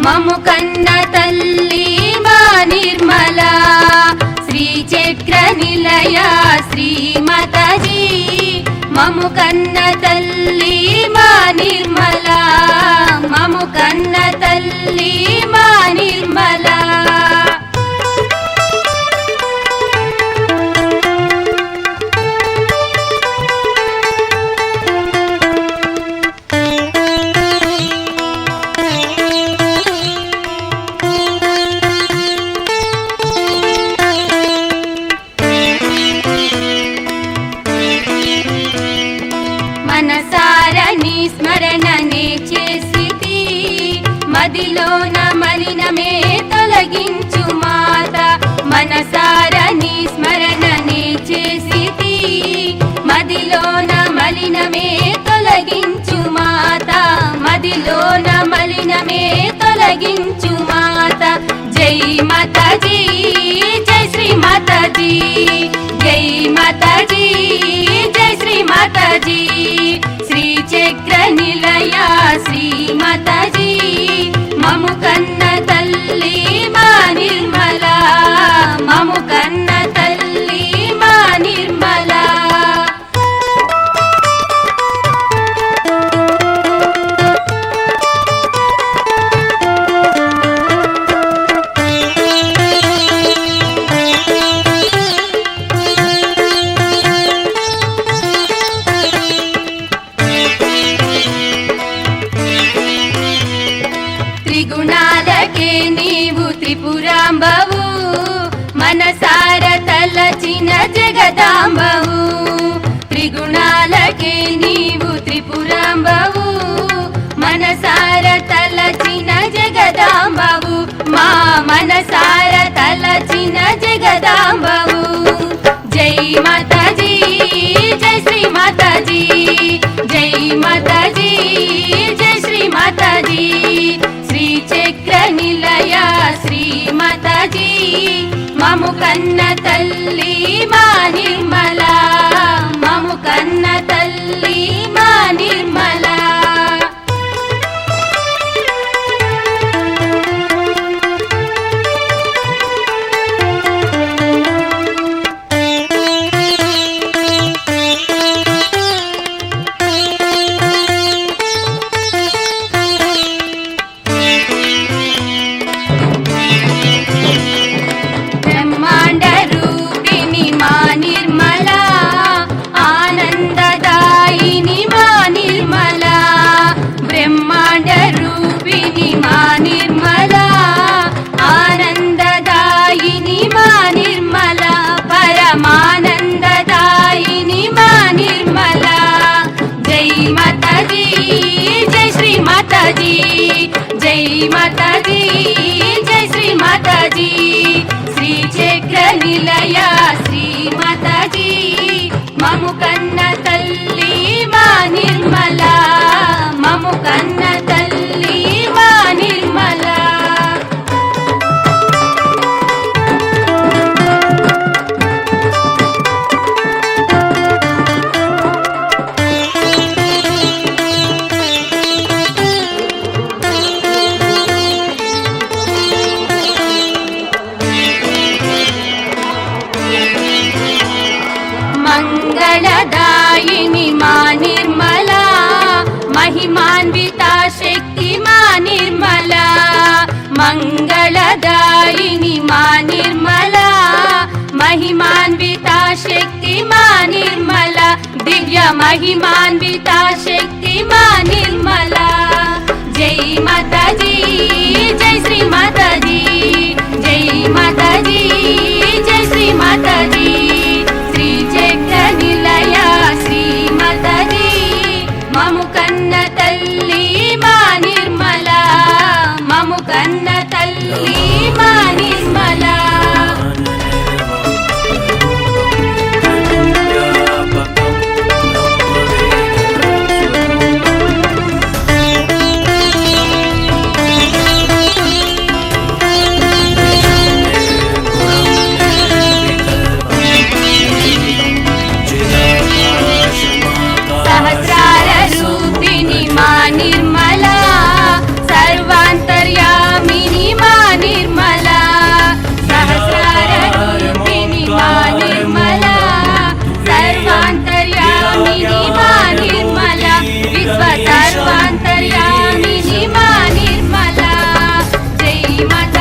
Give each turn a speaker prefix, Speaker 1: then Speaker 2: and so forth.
Speaker 1: మము కన్న తల్లి మా నిర్మల శ్రీచక్ర నిలయ శ్రీమాతాజీ మము కన్న తల్లి మా నిర్మల మము కన్న తల్లి మా నిర్మల మనసార నీ స్మరణనే చేసితి మదిలోన మలినమే తొలగించు మాత మనసార నీ స్మరణనే చేసితి మదిలోన మలినమే తొలగించు మాత మదిలోన మలినమే తొలగించు మాత జై మాతాజీ జై శ్రీ మాతాజీ జై మాతాజీ జై శ్రీ మాతాజీ శ్రీచక్ర నిలయ శ్రీ మాతాజీ మము కన్న తల్లి మా నిర్మల మము కన్న తల్లి మా నిర్మల త్రిగుణాలకే నీవు త్రిపురాంబవు మనసార తలచిన జగదాంబవు త్రిగుణాలకే నీవు త్రిపురాంబవు మనసార తలచిన జగదాంబవు మా మనసార తలచిన జగదాంబవు జై మాతాజీ జై శ్రీ మాతాజీ జై మాతాజీ జై శ్రీ మాతాజీ శ్రీచక్ర నిలయ శ్రీ మాతాజీ మము కన్న తల్లి మా నిర్మల మము కన్న తల్లి మా నిర్మల జై మాతాజీ జై శ్రీ మాతాజీ శ్రీచక్ర నిలయ శ్రీ మాతాజీ మము కన్న తల్లి మా నిర్మల మము కన్న తల్లి మా నిర్మల మంగళదాయిని మా నిర్మల महिमान्विता शक्ति मा निर्मला मंगलदायिनी मा निर्मला महिमान्विता शक्ति मा निर्मला दिव्य महिमान्विता शक्ति मा निर्मला जय माताजी जय श्री माताजी जय माताजी जय श्री माताजी श्री चक्र निलय श्री माताजी ममु कन्न तल्ली मा निर्मला ममु कन्न तल्ली मा निर्मला निर्मला सर्वांतर्यामी माता